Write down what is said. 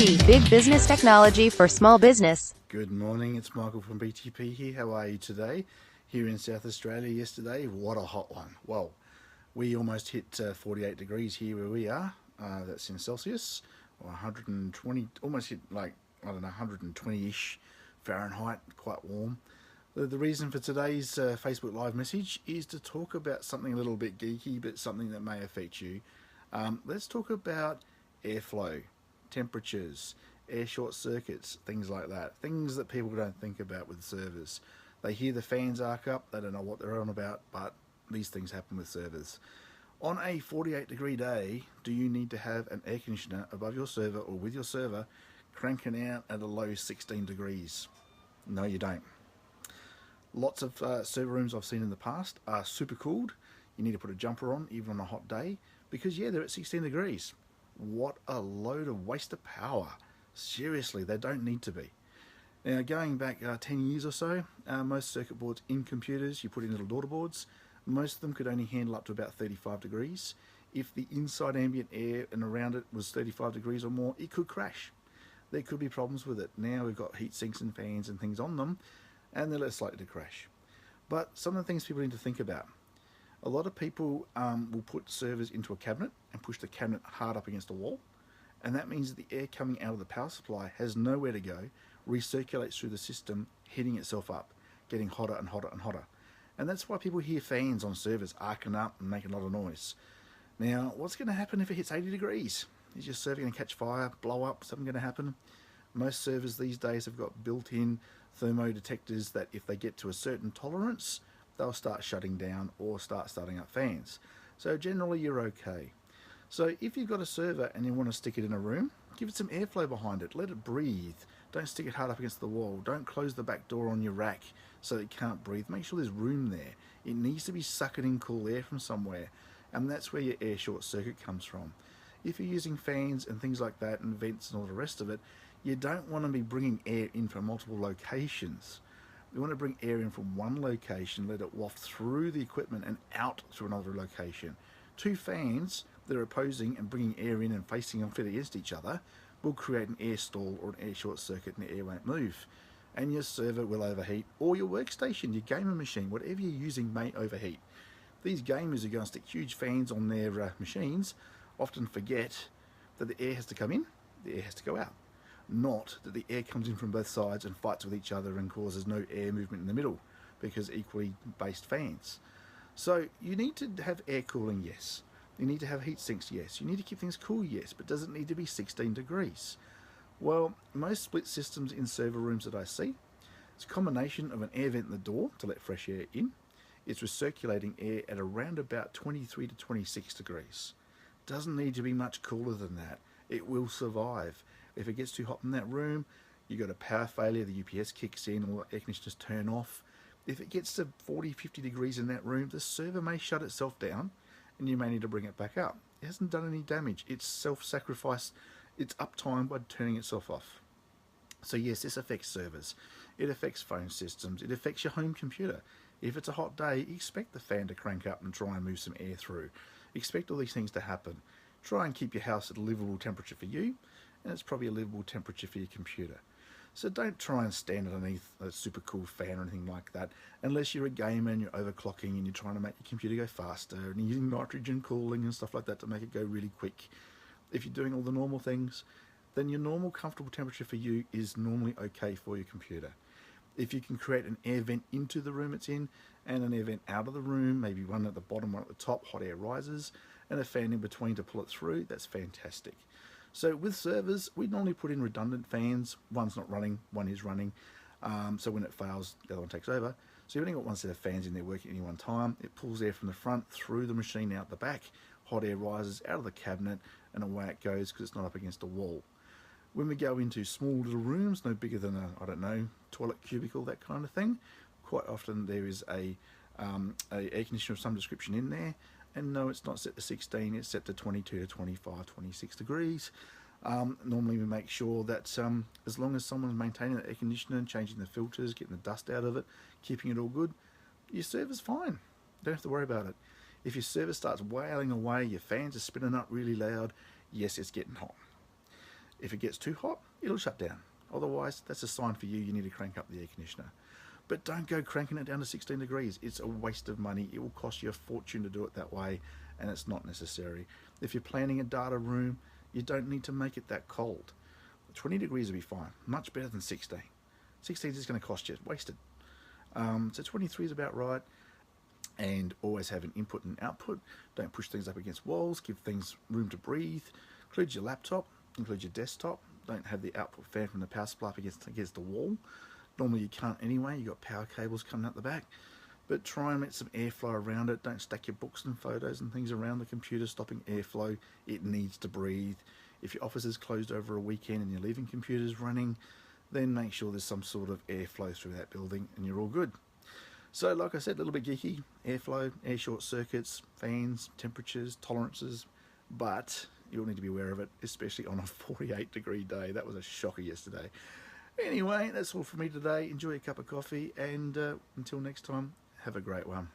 BTP, Big Business Technology for Small Business. Good morning, it's Michael from BTP here. How are you today? Here in South Australia yesterday, what a hot one. Well, we almost hit 48 degrees here where we are. That's in Celsius, or 120, almost hit like, I don't know, 120-ish Fahrenheit, quite warm. The reason for today's Facebook Live message is to talk about something a little bit geeky, but something that may affect you. Let's talk about airflow, temperatures, air short circuits, things like that. Things that people don't think about with servers. They hear the fans arc up, they don't know what they're on about, but these things happen with servers. On a 48-degree day, do you need to have an air conditioner above your server or with your server cranking out at a low 16 degrees? No, you don't. Lots of server rooms I've seen in the past are super cooled. You need to put a jumper on even on a hot day because, yeah, they're at 16 degrees. What a load of waste of power. Seriously, they don't need to be. Now, going back 10 years or so, most circuit boards in computers, you put in little daughter boards, most of them could only handle up to about 35 degrees. If the inside ambient air and around it was 35 degrees or more, it could crash. There could be problems with it. Now we've got heat sinks and fans and things on them, and they're less likely to crash. But some of the things people need to think about. A lot of people will put servers into a cabinet and push the cabinet hard up against a wall, and that means that the air coming out of the power supply has nowhere to go, recirculates through the system, heating itself up, getting hotter and hotter and hotter. And that's why people hear fans on servers arcing up and making a lot of noise. Now, what's going to happen if it hits 80 degrees? Is your server going to catch fire, blow up, something going to happen? Most servers these days have got built-in thermo detectors that if they get to a certain tolerance, they'll start shutting down or start starting up fans. So generally you're okay. So if you've got a server and you want to stick it in a room, give it some airflow behind it, let it breathe. Don't stick it hard up against the wall. Don't close the back door on your rack so that it can't breathe. Make sure there's room there. It needs to be sucking in cool air from somewhere, and that's where your air short circuit comes from. If you're using fans and things like that and vents and all the rest of it, you don't want to be bringing air in from multiple locations. You want to bring air in from one location, let it waft through the equipment and out to another location. Two fans that are opposing and bringing air in and facing and fit against each other will create an air stall or an air short circuit, and the air won't move. And your server will overheat, or your workstation, your gamer machine, whatever you're using may overheat. These gamers who go and stick huge fans on their machines often forget that the air has to come in, the air has to go out. Not that the air comes in from both sides and fights with each other and causes no air movement in the middle, because equally based fans. So you need to have air cooling, yes. You need to have heat sinks, yes. You need to keep things cool, yes, but does it need to be 16 degrees? Well, most split systems in server rooms that I see, it's a combination of an air vent in the door to let fresh air in. It's recirculating air at around about 23 to 26 degrees. Doesn't need to be much cooler than that. It will survive. If it gets too hot in that room, you got a power failure, the UPS kicks in, all the air conditioners turn off. If it gets to 40, 50 degrees in that room, the server may shut itself down and you may need to bring it back up. It hasn't done any damage. It's self-sacrificed its uptime by turning itself off. So yes, this affects servers. It affects phone systems. It affects your home computer. If it's a hot day, expect the fan to crank up and try and move some air through. Expect all these things to happen. Try and keep your house at a livable temperature for you, and it's probably a livable temperature for your computer. So don't try and stand underneath a super cool fan or anything like that, unless you're a gamer and you're overclocking and you're trying to make your computer go faster and you're using nitrogen cooling and stuff like that to make it go really quick. If you're doing all the normal things, then your normal comfortable temperature for you is normally okay for your computer. If you can create an air vent into the room it's in and an air vent out of the room, maybe one at the bottom, one at the top, hot air rises, and a fan in between to pull it through, that's fantastic. So with servers, we normally put in redundant fans. One's not running, one is running. So when it fails, the other one takes over. So you've only got one set of fans in there working at any one time. It pulls air from the front through the machine out the back. Hot air rises out of the cabinet and away it goes because it's not up against a wall. When we go into small little rooms, no bigger than a, I don't know, toilet cubicle, that kind of thing, quite often there is a air conditioner of some description in there. And no, it's not set to 16, it's set to 22 to 25, 26 degrees. Normally we make sure that as long as someone's maintaining the air conditioner and changing the filters, getting the dust out of it, keeping it all good, your server's fine. Don't have to worry about it. If your server starts wailing away, your fans are spinning up really loud, yes, it's getting hot. If it gets too hot, it'll shut down. Otherwise, that's a sign for you, you need to crank up the air conditioner. But don't go cranking it down to 16 degrees. It's a waste of money. It will cost you a fortune to do it that way, and it's not necessary. If you're planning a data room, you don't need to make it that cold. 20 degrees will be fine, much better than 16. 16 is just going to cost you, wasted. So 23 is about right, and always have an input and output. Don't push things up against walls, give things room to breathe. Include your laptop, include your desktop. Don't have the output fan from the power supply up against the wall. Normally you can't anyway, you've got power cables coming out the back. But try and let some airflow around it. Don't stack your books and photos and things around the computer, stopping airflow. It needs to breathe. If your office is closed over a weekend and you're leaving computers running, then make sure there's some sort of airflow through that building and you're all good. So like I said, a little bit geeky, airflow, air short circuits, fans, temperatures, tolerances, but you'll need to be aware of it, especially on a 48-degree day. That was a shocker yesterday. Anyway, that's all from me today. Enjoy a cup of coffee, and until next time, have a great one.